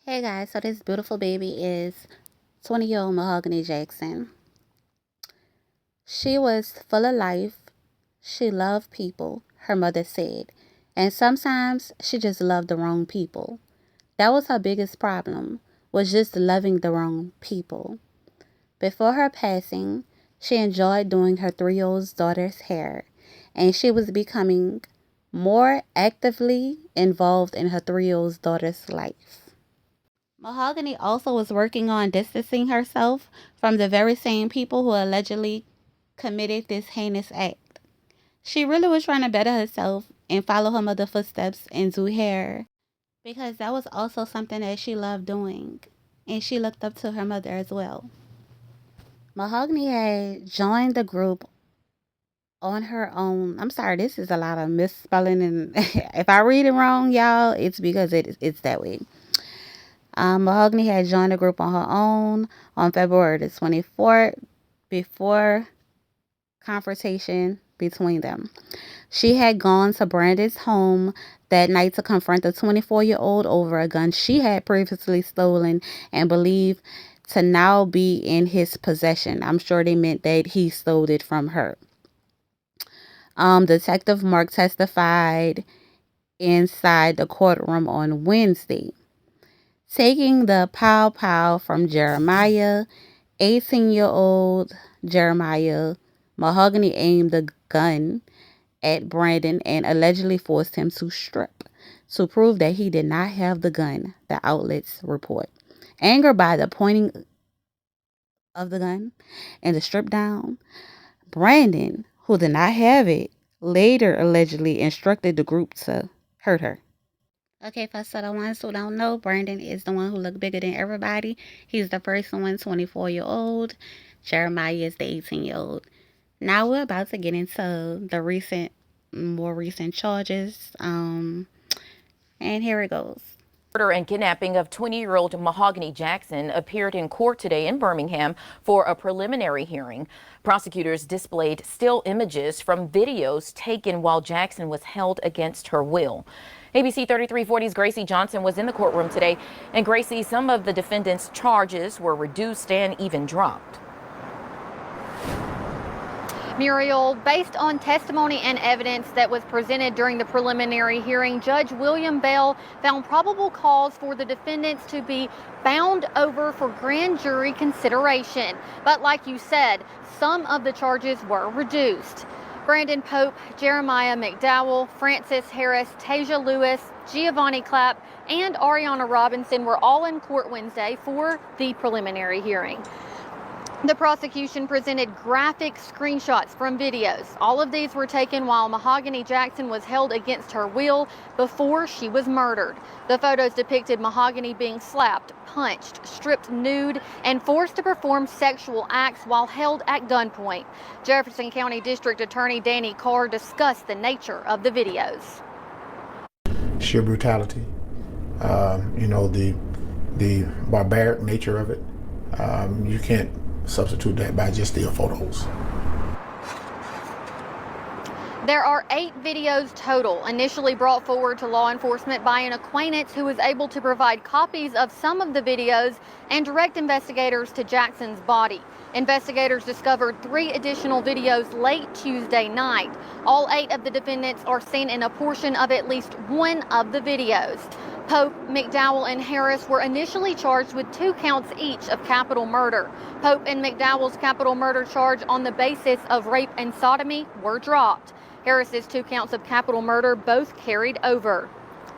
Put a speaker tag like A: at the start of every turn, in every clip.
A: Hey guys, so this beautiful baby is 20-year-old Mahogany Jackson. She was full of life. She loved people, her mother said. And sometimes she just loved the wrong people. That was her biggest problem, was just loving the wrong people. Before her passing, she enjoyed doing her 3-year-old daughter's hair, and she was becoming more actively involved in her 3-year-old daughter's life. Mahogany also was working on distancing herself from the very same people who allegedly committed this heinous act. She really was trying to better herself and follow her mother's footsteps and do hair because that was also something that she loved doing. And she looked up to her mother as well. Mahogany had joined the group on her own. I'm sorry, this is a lot of misspelling, and if I read it wrong, y'all, it's because it's that way. Mahogany had joined the group on her own on February the 24th before confrontation between them. She had gone to Brandon's home that night to confront the 24-year-old over a gun she had previously stolen and believed to now be in his possession. I'm sure they meant that he stole it from her. Detective Mark testified inside the courtroom on Wednesday. Taking the pow from Jeremiah, 18-year-old Jeremiah, Mahogany aimed the gun at Brandon and allegedly forced him to strip to prove that he did not have the gun, the outlets report. Angered by the pointing of the gun and the strip down, Brandon, who did not have it, later allegedly instructed the group to hurt her. Okay, for the ones who don't know, Brandon is the one who looked bigger than everybody. He's the first one, 24-year-old. Jeremiah is the 18-year-old. Now we're about to get into the more recent charges. And here it goes.
B: Murder and kidnapping of 20-year-old Mahogany Jackson appeared in court today in Birmingham for a preliminary hearing. Prosecutors displayed still images from videos taken while Jackson was held against her will. ABC 3340's Gracie Johnson was in the courtroom today. And Gracie, some of the defendant's charges were reduced and even dropped.
C: Muriel, based on testimony and evidence that was presented during the preliminary hearing, Judge William Bell found probable cause for the defendants to be bound over for grand jury consideration. But like you said, some of the charges were reduced. Brandon Pope, Jeremiah McDowell, Francis Harris, Tasia Lewis, Giovanni Clapp, and Ariana Robinson were all in court Wednesday for the preliminary hearing. The prosecution presented graphic screenshots from videos. All of these were taken while Mahogany Jackson was held against her will before she was murdered. The photos depicted Mahogany being slapped, punched, stripped nude, and forced to perform sexual acts while held at gunpoint. Jefferson County District Attorney Danny Carr discussed the nature of the videos.
D: Sheer brutality, the barbaric nature of it. You can't substitute that by just the photos.
C: There are 8 videos total, initially brought forward to law enforcement by an acquaintance who was able to provide copies of some of the videos and direct investigators to Jackson's body. Investigators discovered 3 additional videos late Tuesday night. All 8 of the defendants are seen in a portion of at least one of the videos. Pope, McDowell, and Harris were initially charged with 2 counts each of capital murder. Pope and McDowell's capital murder charge on the basis of rape and sodomy were dropped. Harris's 2 counts of capital murder both carried over.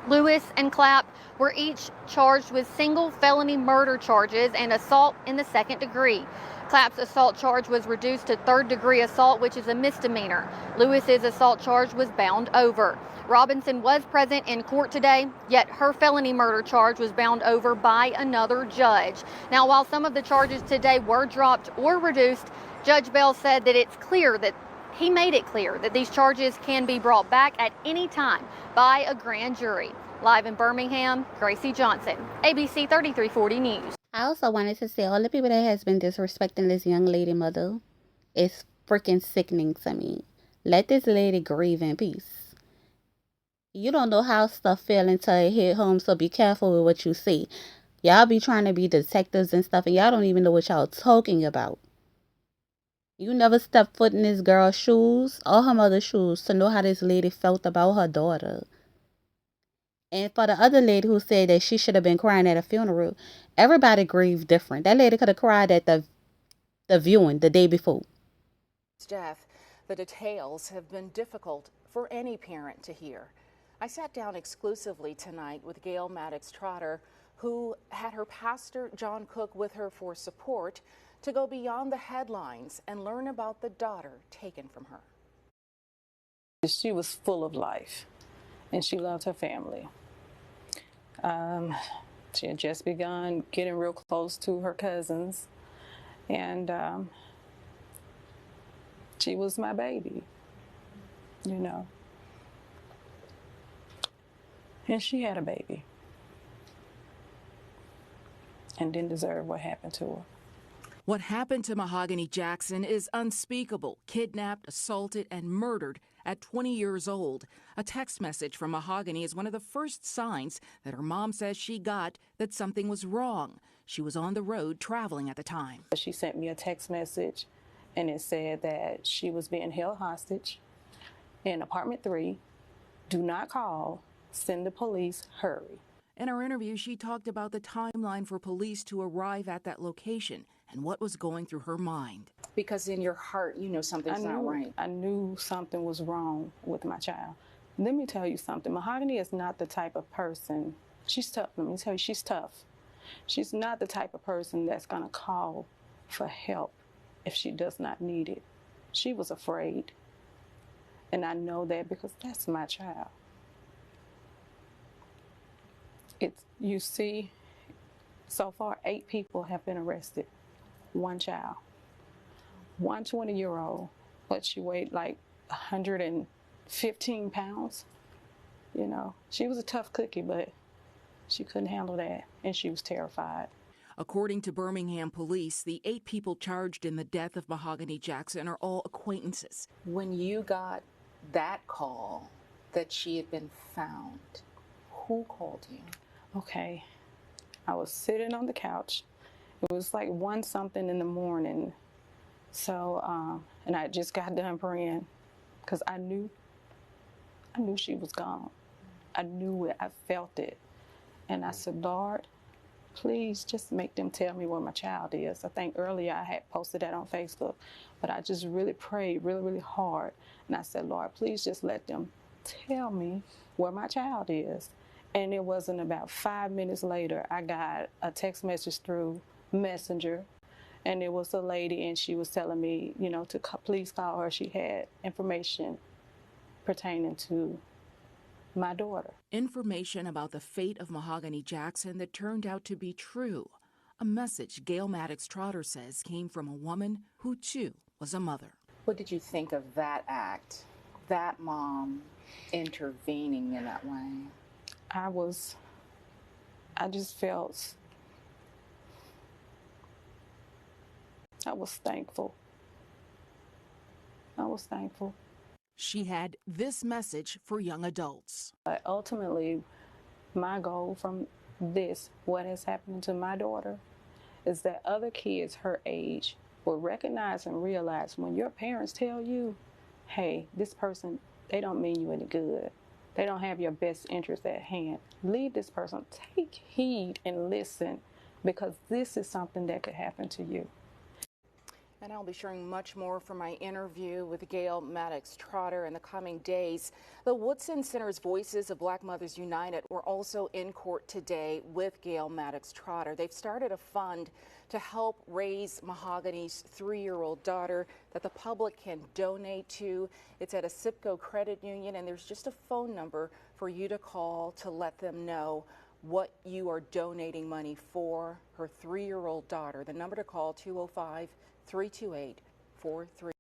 C: Lewis and Clapp were each charged with single felony murder charges and assault in the 2nd degree. Clapp's assault charge was reduced to 3rd-degree assault, which is a misdemeanor. Lewis's assault charge was bound over. Robinson was present in court today, yet her felony murder charge was bound over by another judge. Now, while some of the charges today were dropped or reduced, Judge Bell said that he made it clear that these charges can be brought back at any time by a grand jury. Live in Birmingham, Gracie Johnson, ABC 3340 News.
A: I also wanted to say all the people that has been disrespecting this young lady mother is freaking sickening to me. Let this lady grieve in peace. You don't know how stuff feel until it hit home, so be careful with what you see. Y'all be trying to be detectives and stuff, and y'all don't even know what y'all talking about. You never stepped foot in this girl's shoes or her mother's shoes to know how this lady felt about her daughter. And for the other lady who said that she should have been crying at a funeral, everybody grieved different. That lady could have cried at the viewing the day before.
E: Death, the details have been difficult for any parent to hear. I sat down exclusively tonight with Gail Maddox Trotter, who had her pastor John Cook with her for support to go beyond the headlines and learn about the daughter taken from her.
F: She was full of life and she loved her family. She had just begun getting real close to her cousins, and she was my baby, you know. And she had a baby and didn't deserve what happened to her.
E: What happened to Mahogany Jackson is unspeakable. Kidnapped, assaulted, and murdered at 20 years old. A text message from Mahogany is one of the first signs that her mom says she got that something was wrong. She was on the road traveling at the time.
F: She sent me a text message, and it said that she was being held hostage in apartment 3. Do not call. Send the police. Hurry.
E: In our interview, she talked about the timeline for police to arrive at that location and what was going through her mind. Because in your heart, you know something's not right.
F: I knew something was wrong with my child. Let me tell you something. Mahogany is not the type of person. She's tough. Let me tell you, she's tough. She's not the type of person that's going to call for help if she does not need it. She was afraid. And I know that because that's my child. You see, so far 8 people have been arrested. 1 child. 1 20-year-old, but she weighed like 115 pounds. You know, she was a tough cookie, but she couldn't handle that, and she was terrified.
E: According to Birmingham police, the 8 people charged in the death of Mahogany Jackson are all acquaintances. When you got that call that she had been found, who called you?
F: Okay, I was sitting on the couch. It was like 1 something in the morning. So, and I just got done praying because I knew she was gone. I knew it, I felt it. And I said, Lord, please just make them tell me where my child is. I think earlier I had posted that on Facebook, but I just really prayed really, really hard. And I said, Lord, please just let them tell me where my child is. And it wasn't about 5 minutes later, I got a text message through Messenger. And it was a lady, and she was telling me, you know, to please call her. She had information pertaining to my daughter.
E: Information about the fate of Mahogany Jackson that turned out to be true. A message Gail Maddox Trotter says came from a woman who, too, was a mother. What did you think of that act, that mom intervening in that way?
F: I just felt, I was thankful. I was thankful.
E: She had this message for young adults.
F: But ultimately, my goal from this, what has happened to my daughter, is that other kids her age will recognize and realize when your parents tell you, hey, this person, they don't mean you any good. They don't have your best interest at hand. Leave this person. Take heed and listen, because this is something that could happen to you.
E: And I'll be sharing much more from my interview with Gail Maddox Trotter in the coming days. The Woodson Center's Voices of Black Mothers United were also in court today with Gail Maddox Trotter. They've started a fund to help raise Mahogany's 3-year-old daughter that the public can donate to. It's at a SIPCO credit union, and there's just a phone number for you to call to let them know what you are donating money for her 3-year-old daughter. The number to call, 205-328-43.